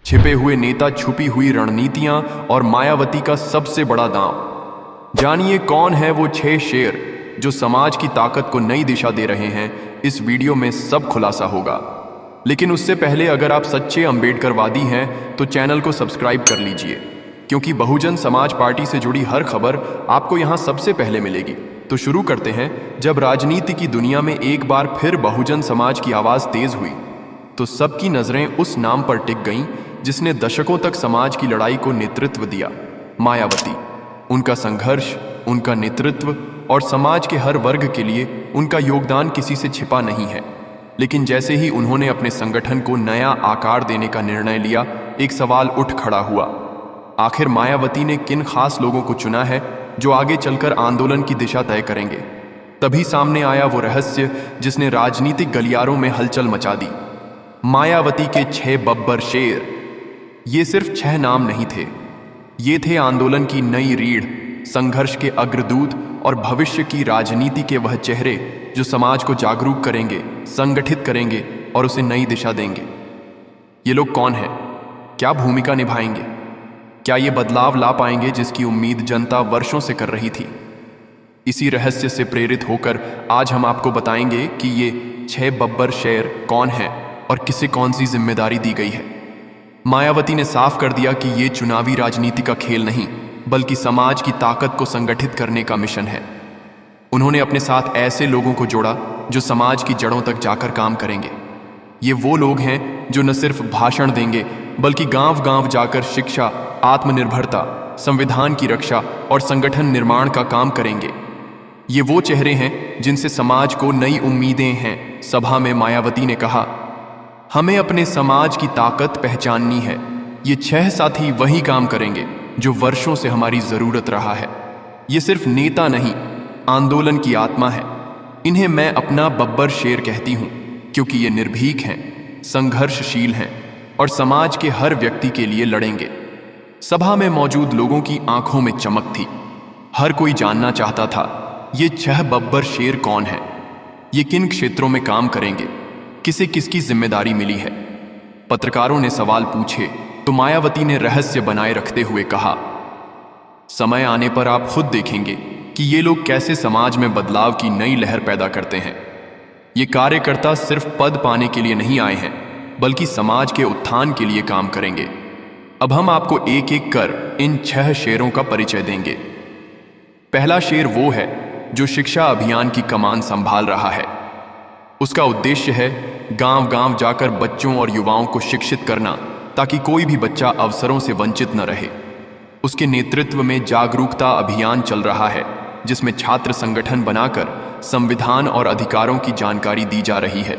छिपे हुए नेता, छुपी हुई रणनीतियां और मायावती का सबसे बड़ा दांव। जानिए कौन है वो 6 शेर जो समाज की ताकत को नई दिशा दे रहे हैं। इस वीडियो में सब खुलासा होगा, लेकिन उससे पहले अगर आप सच्चे अंबेडकरवादी हैं तो चैनल को सब्सक्राइब कर लीजिए, क्योंकि बहुजन समाज पार्टी से जुड़ी हर खबर आपको यहां सबसे पहले मिलेगी। तो शुरू करते हैं। जब राजनीति की दुनिया में एक बार फिर बहुजन समाज की आवाज तेज हुई तो सबकी नजरें उस नाम पर टिक गईं जिसने दशकों तक समाज की लड़ाई को नेतृत्व दिया, मायावती। उनका संघर्ष, उनका नेतृत्व और समाज के हर वर्ग के लिए उनका योगदान किसी से छिपा नहीं है। लेकिन जैसे ही उन्होंने अपने संगठन को नया आकार देने का निर्णय लिया, एक सवाल उठ खड़ा हुआ। आखिर मायावती ने किन खास लोगों को चुना है जो आगे चलकर आंदोलन की दिशा तय करेंगे? तभी सामने आया वो रहस्य जिसने राजनीतिक गलियारों में हलचल मचा दी। मायावती के 6 बब्बर शेर। ये सिर्फ 6 नाम नहीं थे, ये थे आंदोलन की नई रीढ़, संघर्ष के अग्रदूत और भविष्य की राजनीति के वह चेहरे जो समाज को जागरूक करेंगे, संगठित करेंगे और उसे नई दिशा देंगे। ये लोग कौन हैं? क्या भूमिका निभाएंगे? क्या ये बदलाव ला पाएंगे जिसकी उम्मीद जनता वर्षों से कर रही थी? इसी रहस्य से प्रेरित होकर आज हम आपको बताएंगे कि ये 6 बब्बर शेर कौन हैं और किसे कौन सी जिम्मेदारी दी गई है। मायावती ने साफ कर दिया कि ये चुनावी राजनीति का खेल नहीं, बल्कि समाज की ताकत को संगठित करने का मिशन है। उन्होंने अपने साथ ऐसे लोगों को जोड़ा जो समाज की जड़ों तक जाकर काम करेंगे। ये वो लोग हैं जो न सिर्फ भाषण देंगे, बल्कि गांव-गांव जाकर शिक्षा, आत्मनिर्भरता, संविधान की रक्षा और संगठन निर्माण का काम करेंगे। ये वो चेहरे हैं जिनसे समाज को नई उम्मीदें हैं। सभा में मायावती ने कहा, हमें अपने समाज की ताकत पहचाननी है। ये 6 साथी वही काम करेंगे जो वर्षों से हमारी जरूरत रहा है। ये सिर्फ नेता नहीं, आंदोलन की आत्मा है। इन्हें मैं अपना बब्बर शेर कहती हूं, क्योंकि ये निर्भीक हैं, संघर्षशील हैं और समाज के हर व्यक्ति के लिए लड़ेंगे। सभा में मौजूद लोगों की आंखों में चमक थी। हर कोई जानना चाहता था, ये 6 बब्बर शेर कौन हैं? ये किन क्षेत्रों में काम करेंगे? किसे किसकी जिम्मेदारी मिली है? पत्रकारों ने सवाल पूछे तो मायावती ने रहस्य बनाए रखते हुए कहा, समय आने पर आप खुद देखेंगे कि ये लोग कैसे समाज में बदलाव की नई लहर पैदा करते हैं। ये कार्यकर्ता सिर्फ पद पाने के लिए नहीं आए हैं, बल्कि समाज के उत्थान के लिए काम करेंगे। अब हम आपको एक एक कर इन 6 शेरों का परिचय देंगे। पहला शेर वो है जो शिक्षा अभियान की कमान संभाल रहा है। उसका उद्देश्य है गांव-गांव जाकर बच्चों और युवाओं को शिक्षित करना, ताकि कोई भी बच्चा अवसरों से वंचित न रहे। उसके नेतृत्व में जागरूकता अभियान चल रहा है, जिसमें छात्र संगठन बनाकर संविधान और अधिकारों की जानकारी दी जा रही है।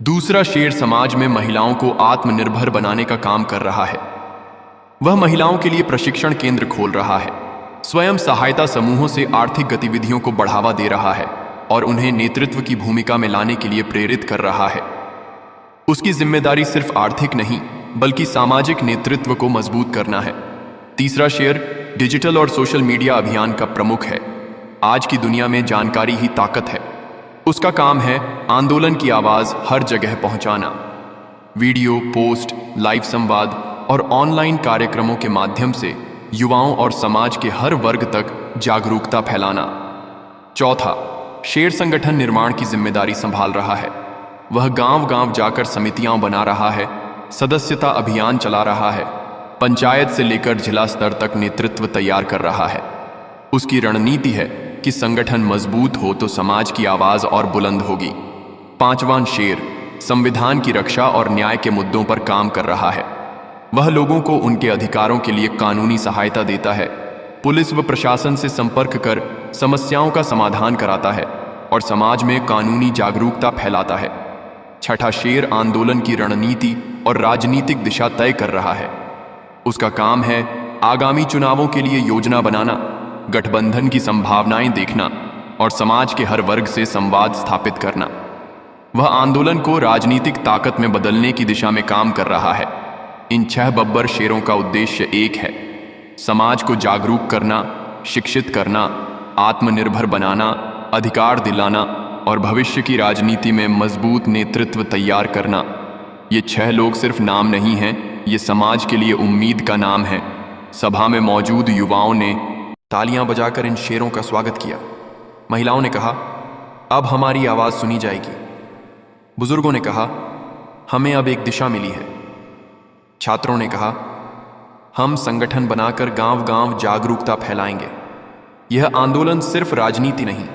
दूसरा शेर समाज में महिलाओं को आत्मनिर्भर बनाने का काम कर रहा है। वह महिलाओं के लिए प्रशिक्षण केंद्र खोल रहा है, स्वयं सहायता समूहों से आर्थिक गतिविधियों को बढ़ावा दे रहा है और उन्हें नेतृत्व की भूमिका में लाने के लिए प्रेरित कर रहा है। उसकी जिम्मेदारी सिर्फ आर्थिक नहीं, बल्कि सामाजिक नेतृत्व को मजबूत करना है। तीसरा शेर डिजिटल और सोशल मीडिया अभियान का प्रमुख है। आज की दुनिया में जानकारी ही ताकत है। उसका काम है आंदोलन की आवाज हर जगह पहुंचाना। वीडियो, पोस्ट, लाइव संवाद और ऑनलाइन कार्यक्रमों के माध्यम से युवाओं और समाज के हर वर्ग तक जागरूकता फैलाना। चौथा शेर संगठन निर्माण की जिम्मेदारी संभाल रहा है। वह गांव-गांव जाकर समितियां बना रहा है, सदस्यता अभियान चला रहा है, पंचायत से लेकर जिला स्तर तक नेतृत्व तैयार कर रहा है। उसकी रणनीति है कि संगठन मजबूत हो तो समाज की आवाज और बुलंद होगी। पांचवां शेर संविधान की रक्षा और न्याय के मुद्दों पर काम कर रहा है। वह लोगों को उनके अधिकारों के लिए कानूनी सहायता देता है, पुलिस व प्रशासन से संपर्क कर समस्याओं का समाधान कराता है और समाज में कानूनी जागरूकता फैलाता है। छठा शेर आंदोलन की रणनीति और राजनीतिक दिशा तय कर रहा है। उसका काम है आगामी चुनावों के लिए योजना बनाना, गठबंधन की संभावनाएं देखना और समाज के हर वर्ग से संवाद स्थापित करना। वह आंदोलन को राजनीतिक ताकत में बदलने की दिशा में काम कर रहा है। इन 6 बब्बर शेरों का उद्देश्य एक है, समाज को जागरूक करना, शिक्षित करना, आत्मनिर्भर बनाना, अधिकार दिलाना और भविष्य की राजनीति में मजबूत नेतृत्व तैयार करना। ये 6 लोग सिर्फ नाम नहीं हैं, ये समाज के लिए उम्मीद का नाम है। सभा में मौजूद युवाओं ने तालियां बजाकर इन शेरों का स्वागत किया। महिलाओं ने कहा, अब हमारी आवाज़ सुनी जाएगी। बुजुर्गों ने कहा, हमें अब एक दिशा मिली है। छात्रों ने कहा, हम संगठन बनाकर गांव-गांव जागरूकता फैलाएंगे। यह आंदोलन सिर्फ राजनीति नहीं,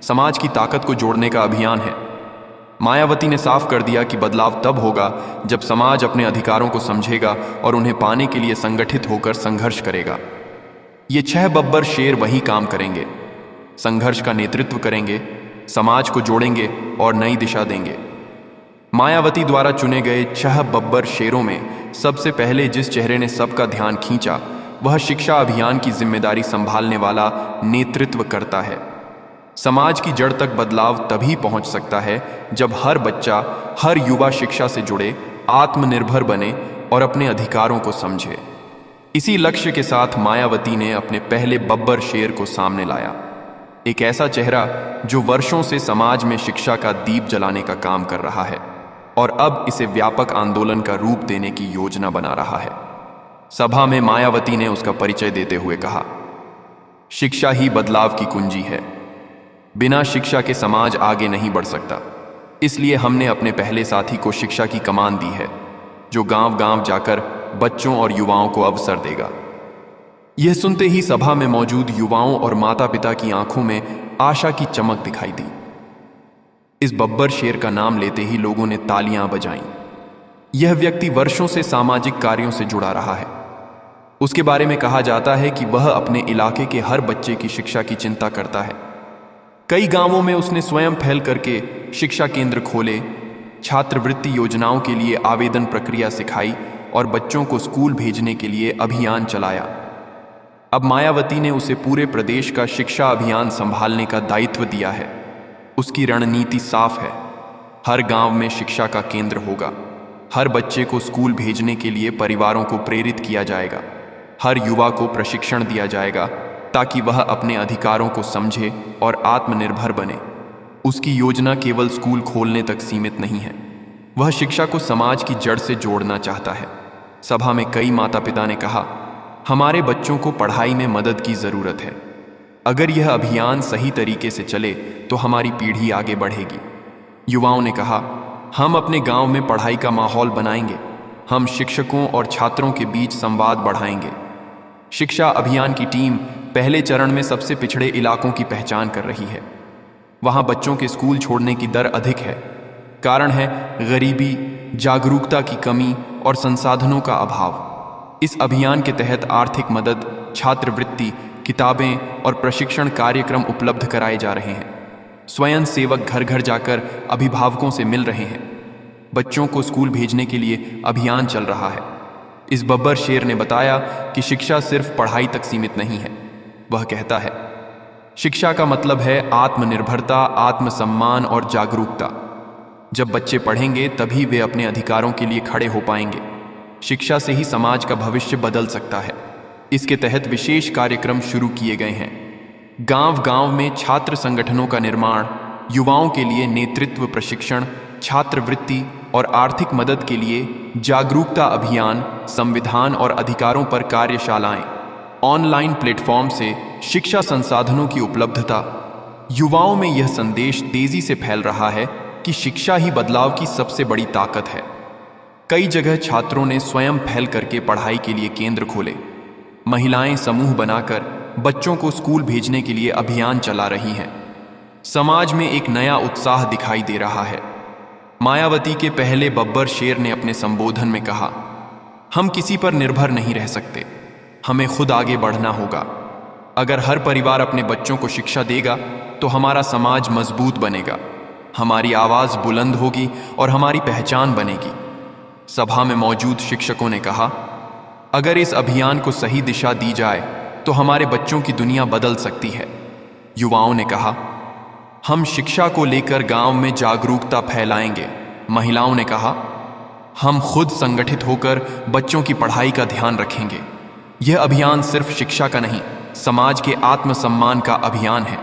समाज की ताकत को जोड़ने का अभियान है। मायावती ने साफ कर दिया कि बदलाव तब होगा जब समाज अपने अधिकारों को समझेगा और उन्हें पाने के लिए संगठित होकर संघर्ष करेगा। ये 6 बब्बर शेर वही काम करेंगे, संघर्ष का नेतृत्व करेंगे, समाज को जोड़ेंगे और नई दिशा देंगे। मायावती द्वारा चुने गए 6 बब्बर शेरों में सबसे पहले जिस चेहरे ने सबका ध्यान खींचा वह शिक्षा अभियान की जिम्मेदारी संभालने वाला नेतृत्व करता है। समाज की जड़ तक बदलाव तभी पहुंच सकता है जब हर बच्चा, हर युवा शिक्षा से जुड़े, आत्मनिर्भर बने और अपने अधिकारों को समझे। इसी लक्ष्य के साथ मायावती ने अपने पहले बब्बर शेर को सामने लाया, एक ऐसा चेहरा जो वर्षों से समाज में शिक्षा का दीप जलाने का काम कर रहा है और अब इसे व्यापक आंदोलन का रूप देने की योजना बना रहा है। सभा में मायावती ने उसका परिचय देते हुए कहा, शिक्षा ही बदलाव की कुंजी है। बिना शिक्षा के समाज आगे नहीं बढ़ सकता। इसलिए हमने अपने पहले साथी को शिक्षा की कमान दी है, जो गांव-गांव जाकर बच्चों और युवाओं को अवसर देगा। यह सुनते ही सभा में मौजूद युवाओं और माता-पिता की आंखों में आशा की चमक दिखाई दी। इस बब्बर शेर का नाम लेते ही लोगों ने तालियां बजाईं। यह व्यक्ति वर्षों से सामाजिक कार्यों से जुड़ा रहा है। उसके बारे में कहा जाता है कि वह अपने इलाके के हर बच्चे की शिक्षा की चिंता करता है। कई गांवों में उसने स्वयं पहल करके शिक्षा केंद्र खोले, छात्रवृत्ति योजनाओं के लिए आवेदन प्रक्रिया सिखाई और बच्चों को स्कूल भेजने के लिए अभियान चलाया। अब मायावती ने उसे पूरे प्रदेश का शिक्षा अभियान संभालने का दायित्व दिया है। उसकी रणनीति साफ है, हर गांव में शिक्षा का केंद्र होगा, हर बच्चे को स्कूल भेजने के लिए परिवारों को प्रेरित किया जाएगा, हर युवा को प्रशिक्षण दिया जाएगा ताकि वह अपने अधिकारों को समझे और आत्मनिर्भर बने। उसकी योजना केवल स्कूल खोलने तक सीमित नहीं है, वह शिक्षा को समाज की जड़ से जोड़ना चाहता है। सभा में कई माता पिता ने कहा, हमारे बच्चों को पढ़ाई में मदद की ज़रूरत है। अगर यह अभियान सही तरीके से चले तो हमारी पीढ़ी आगे बढ़ेगी। युवाओं ने कहा, हम अपने गांव में पढ़ाई का माहौल बनाएंगे, हम शिक्षकों और छात्रों के बीच संवाद बढ़ाएंगे। शिक्षा अभियान की टीम पहले चरण में सबसे पिछड़े इलाकों की पहचान कर रही है। वहां बच्चों के स्कूल छोड़ने की दर अधिक है। कारण है गरीबी, जागरूकता की कमी और संसाधनों का अभाव। इस अभियान के तहत आर्थिक मदद, छात्रवृत्ति, किताबें और प्रशिक्षण कार्यक्रम उपलब्ध कराए जा रहे हैं। स्वयं सेवक घर घर जाकर अभिभावकों से मिल रहे हैं। बच्चों को स्कूल भेजने के लिए अभियान चल रहा है। इस बब्बर शेर ने बताया कि शिक्षा सिर्फ पढ़ाई तक सीमित नहीं है। वह कहता है, शिक्षा का मतलब है आत्मनिर्भरता, आत्मसम्मान और जागरूकता। जब बच्चे पढ़ेंगे तभी वे अपने अधिकारों के लिए खड़े हो पाएंगे। शिक्षा से ही समाज का भविष्य बदल सकता है। इसके तहत विशेष कार्यक्रम शुरू किए गए हैं। गांव-गांव में छात्र संगठनों का निर्माण, युवाओं के लिए नेतृत्व प्रशिक्षण, छात्रवृत्ति और आर्थिक मदद के लिए जागरूकता अभियान, संविधान और अधिकारों पर कार्यशालाएं, ऑनलाइन प्लेटफॉर्म से शिक्षा संसाधनों की उपलब्धता। युवाओं में यह संदेश तेजी से फैल रहा है कि शिक्षा ही बदलाव की सबसे बड़ी ताकत है। कई जगह छात्रों ने स्वयं पहल करके पढ़ाई के लिए केंद्र खोले। महिलाएं समूह बनाकर बच्चों को स्कूल भेजने के लिए अभियान चला रही हैं। समाज में एक नया उत्साह दिखाई दे रहा है। मायावती के पहले बब्बर शेर ने अपने संबोधन में कहा, हम किसी पर निर्भर नहीं रह सकते, हमें खुद आगे बढ़ना होगा। अगर हर परिवार अपने बच्चों को शिक्षा देगा तो हमारा समाज मजबूत बनेगा, हमारी आवाज़ बुलंद होगी और हमारी पहचान बनेगी। सभा में मौजूद शिक्षकों ने कहा, अगर इस अभियान को सही दिशा दी जाए तो हमारे बच्चों की दुनिया बदल सकती है। युवाओं ने कहा, हम शिक्षा को लेकर गांव में जागरूकता फैलाएंगे। महिलाओं ने कहा, हम खुद संगठित होकर बच्चों की पढ़ाई का ध्यान रखेंगे। यह अभियान सिर्फ शिक्षा का नहीं, समाज के आत्मसम्मान का अभियान है।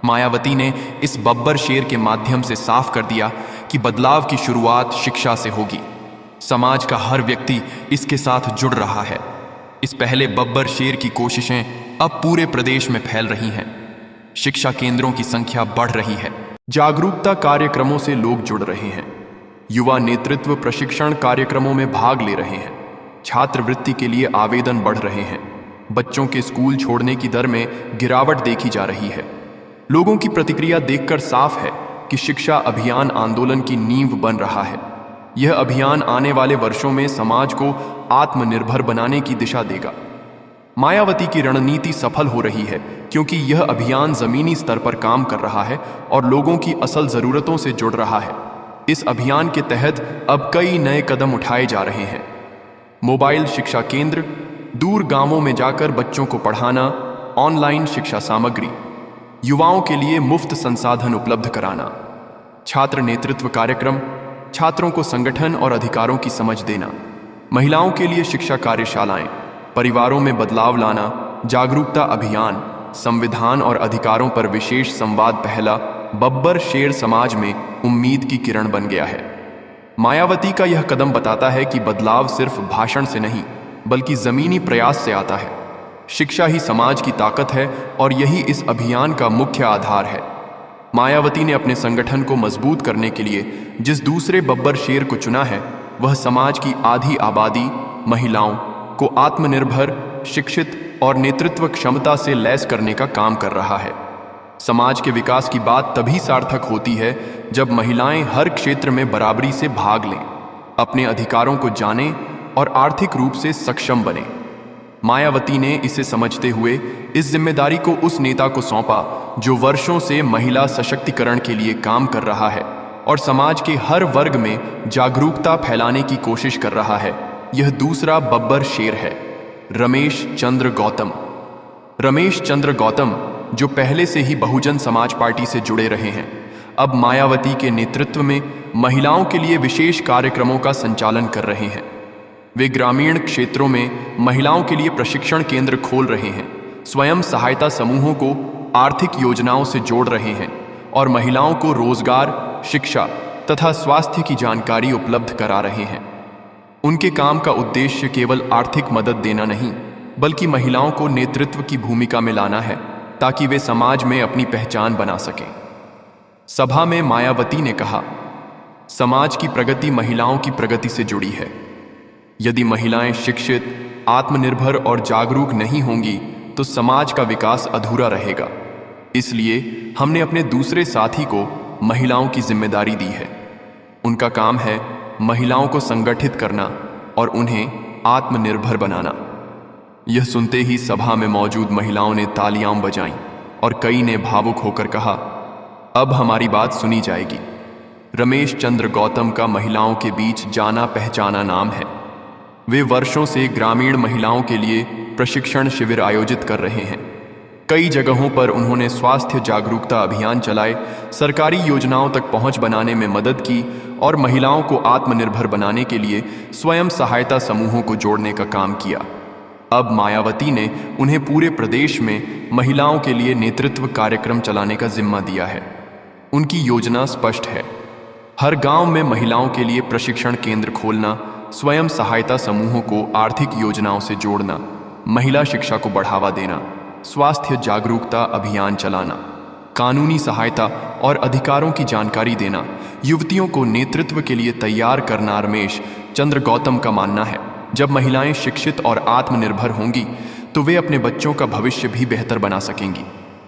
मायावती ने इस बब्बर शेर के माध्यम से साफ कर दिया कि बदलाव की शुरुआत शिक्षा से होगी। समाज का हर व्यक्ति इसके साथ जुड़ रहा है। इस पहले बब्बर शेर की कोशिशें अब पूरे प्रदेश में फैल रही हैं। शिक्षा केंद्रों की संख्या बढ़ रही है। जागरूकता कार्यक्रमों से लोग जुड़ रहे हैं। युवा नेतृत्व प्रशिक्षण कार्यक्रमों में भाग ले रहे हैं। छात्रवृत्ति के लिए आवेदन बढ़ रहे हैं। बच्चों के स्कूल छोड़ने की दर में गिरावट देखी जा रही है। लोगों की प्रतिक्रिया देखकर साफ है कि शिक्षा अभियान आंदोलन की नींव बन रहा है। यह अभियान आने वाले वर्षों में समाज को आत्मनिर्भर बनाने की दिशा देगा। मायावती की रणनीति सफल हो रही है क्योंकि यह अभियान जमीनी स्तर पर काम कर रहा है और लोगों की असल जरूरतों से जुड़ रहा है। इस अभियान के तहत अब कई नए कदम उठाए जा रहे हैं। मोबाइल शिक्षा केंद्र, दूर गांवों में जाकर बच्चों को पढ़ाना, ऑनलाइन शिक्षा सामग्री, युवाओं के लिए मुफ्त संसाधन उपलब्ध कराना, छात्र नेतृत्व कार्यक्रम, छात्रों को संगठन और अधिकारों की समझ देना, महिलाओं के लिए शिक्षा कार्यशालाएं, परिवारों में बदलाव लाना, जागरूकता अभियान, संविधान और अधिकारों पर विशेष संवाद। पहला बब्बर शेर समाज में उम्मीद की किरण बन गया है। मायावती का यह कदम बताता है कि बदलाव सिर्फ भाषण से नहीं बल्कि जमीनी प्रयास से आता है। शिक्षा ही समाज की ताकत है और यही इस अभियान का मुख्य आधार है। मायावती ने अपने संगठन को मजबूत करने के लिए जिस दूसरे बब्बर शेर को चुना है, वह समाज की आधी आबादी, महिलाओं को आत्मनिर्भर, शिक्षित और नेतृत्व क्षमता से लैस करने का काम कर रहा है। समाज के विकास की बात तभी सार्थक होती है जब महिलाएं हर क्षेत्र में बराबरी से भाग लें, अपने अधिकारों को जानें और आर्थिक रूप से सक्षम बने। मायावती ने इसे समझते हुए इस जिम्मेदारी को उस नेता को सौंपा जो वर्षों से महिला सशक्तिकरण के लिए काम कर रहा है और समाज के हर वर्ग में जागरूकता फैलाने की कोशिश कर रहा है। यह दूसरा बब्बर शेर है, रमेश चंद्र गौतम। रमेश चंद्र गौतम, जो पहले से ही बहुजन समाज पार्टी से जुड़े रहे हैं, अब मायावती के नेतृत्व में महिलाओं के लिए विशेष कार्यक्रमों का संचालन कर रहे हैं। वे ग्रामीण क्षेत्रों में महिलाओं के लिए प्रशिक्षण केंद्र खोल रहे हैं, स्वयं सहायता समूहों को आर्थिक योजनाओं से जोड़ रहे हैं और महिलाओं को रोजगार, शिक्षा तथा स्वास्थ्य की जानकारी उपलब्ध करा रहे हैं। उनके काम का उद्देश्य केवल आर्थिक मदद देना नहीं बल्कि महिलाओं को नेतृत्व की भूमिका में लाना है ताकि वे समाज में अपनी पहचान बना सकें। सभा में मायावती ने कहा, समाज की प्रगति महिलाओं की प्रगति से जुड़ी है। यदि महिलाएं शिक्षित, आत्मनिर्भर और जागरूक नहीं होंगी तो समाज का विकास अधूरा रहेगा। इसलिए हमने अपने दूसरे साथी को महिलाओं की जिम्मेदारी दी है। उनका काम है महिलाओं को संगठित करना और उन्हें आत्मनिर्भर बनाना। यह सुनते ही सभा में मौजूद महिलाओं ने तालियां बजाईं और कई ने भावुक होकर कहा, अब हमारी बात सुनी जाएगी। रमेश चंद्र गौतम का महिलाओं के बीच जाना पहचाना नाम है। वे वर्षों से ग्रामीण महिलाओं के लिए प्रशिक्षण शिविर आयोजित कर रहे हैं। कई जगहों पर उन्होंने स्वास्थ्य जागरूकता अभियान चलाए, सरकारी योजनाओं तक पहुंच बनाने में मदद की और महिलाओं को आत्मनिर्भर बनाने के लिए स्वयं सहायता समूहों को जोड़ने का काम किया। अब मायावती ने उन्हें पूरे प्रदेश में महिलाओं के लिए नेतृत्व कार्यक्रम चलाने का जिम्मा दिया है। उनकी योजना स्पष्ट है, हर गांव में महिलाओं के लिए प्रशिक्षण केंद्र खोलना, स्वयं सहायता समूहों को आर्थिक योजनाओं से जोड़ना, महिला शिक्षा को बढ़ावा देना, स्वास्थ्य जागरूकता अभियान चलाना, कानूनी सहायता और अधिकारों की जानकारी देना, युवतियों को नेतृत्व के लिए तैयार करना। रमेश चंद्र गौतम का मानना है, जब महिलाएं शिक्षित और आत्मनिर्भर होंगी तो वे अपने बच्चों का भविष्य भी बेहतर बना सकेंगी।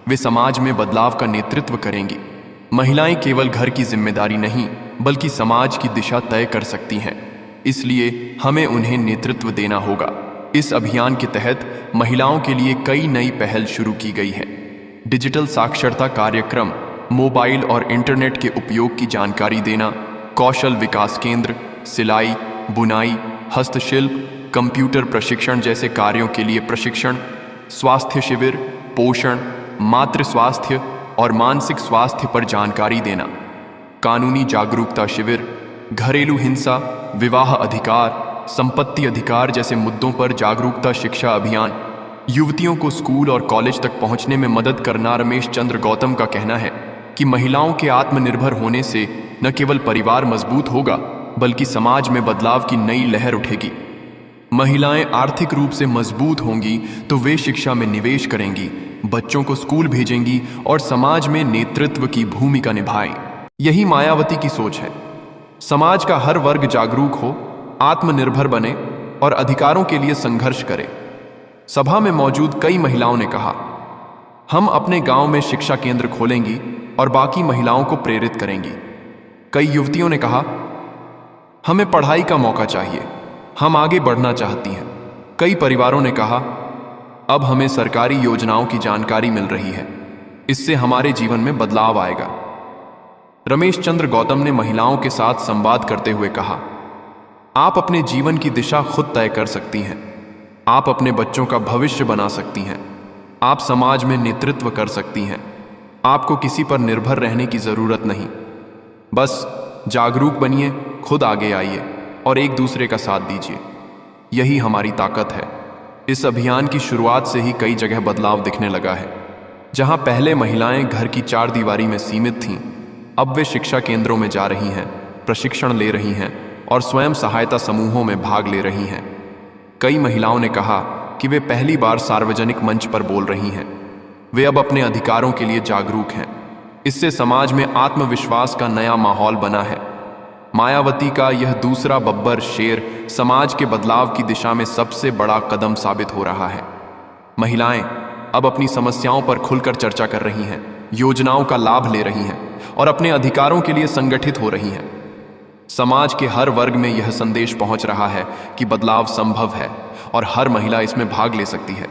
वे समाज में बदलाव का नेतृत्व करेंगी। महिलाएं केवल घर की जिम्मेदारी नहीं बल्कि समाज की दिशा तय कर सकती हैं। इसलिए हमें उन्हें नेतृत्व देना होगा। इस अभियान के तहत महिलाओं के लिए कई नई पहल शुरू की गई है। डिजिटल साक्षरता कार्यक्रम, मोबाइल और इंटरनेट के उपयोग की जानकारी देना, कौशल विकास केंद्र, सिलाई, बुनाई, हस्तशिल्प, कंप्यूटर प्रशिक्षण जैसे कार्यों के लिए प्रशिक्षण, स्वास्थ्य शिविर, पोषण, मातृ स्वास्थ्य और मानसिक स्वास्थ्य पर जानकारी देना, कानूनी जागरूकता शिविर, घरेलू हिंसा, विवाह अधिकार, संपत्ति अधिकार जैसे मुद्दों पर जागरूकता शिक्षा अभियान, युवतियों को स्कूल और कॉलेज तक पहुंचने में मदद करना। रमेश चंद्र गौतम का कहना है कि महिलाओं के आत्मनिर्भर होने से न केवल परिवार मजबूत होगा बल्कि समाज में बदलाव की नई लहर उठेगी। महिलाएं आर्थिक रूप से मजबूत होंगी तो वे शिक्षा में निवेश करेंगी, बच्चों को स्कूल भेजेंगी और समाज में नेतृत्व की भूमिका निभाएं। यही मायावती की सोच है। समाज का हर वर्ग जागरूक हो, आत्मनिर्भर बने और अधिकारों के लिए संघर्ष करे। सभा में मौजूद कई महिलाओं ने कहा, हम अपने गांव में शिक्षा केंद्र खोलेंगी और बाकी महिलाओं को प्रेरित करेंगी। कई युवतियों ने कहा, हमें पढ़ाई का मौका चाहिए, हम आगे बढ़ना चाहती हैं। कई परिवारों ने कहा, अब हमें सरकारी योजनाओं की जानकारी मिल रही है, इससे हमारे जीवन में बदलाव आएगा। रमेश चंद्र गौतम ने महिलाओं के साथ संवाद करते हुए कहा, आप अपने जीवन की दिशा खुद तय कर सकती हैं, आप अपने बच्चों का भविष्य बना सकती हैं, आप समाज में नेतृत्व कर सकती हैं, आपको किसी पर निर्भर रहने की जरूरत नहीं। बस जागरूक बनिए, खुद आगे आइए और एक दूसरे का साथ दीजिए। यही हमारी ताकत है। इस अभियान की शुरुआत से ही कई जगह बदलाव दिखने लगा है। जहां पहले महिलाएं घर की चार दीवारी में सीमित थीं, अब वे शिक्षा केंद्रों में जा रही हैं, प्रशिक्षण ले रही हैं और स्वयं सहायता समूहों में भाग ले रही हैं। कई महिलाओं ने कहा कि वे पहली बार सार्वजनिक मंच पर बोल रही हैं। वे अब अपने अधिकारों के लिए जागरूक हैं। इससे समाज में आत्मविश्वास का नया माहौल बना है। मायावती का यह दूसरा बब्बर शेर समाज के बदलाव की दिशा में सबसे बड़ा कदम साबित हो रहा है। महिलाएं अब अपनी समस्याओं पर खुलकर चर्चा कर रही हैं, योजनाओं का लाभ ले रही हैं और अपने अधिकारों के लिए संगठित हो रही हैं। समाज के हर वर्ग में यह संदेश पहुंच रहा है कि बदलाव संभव है और हर महिला इसमें भाग ले सकती है।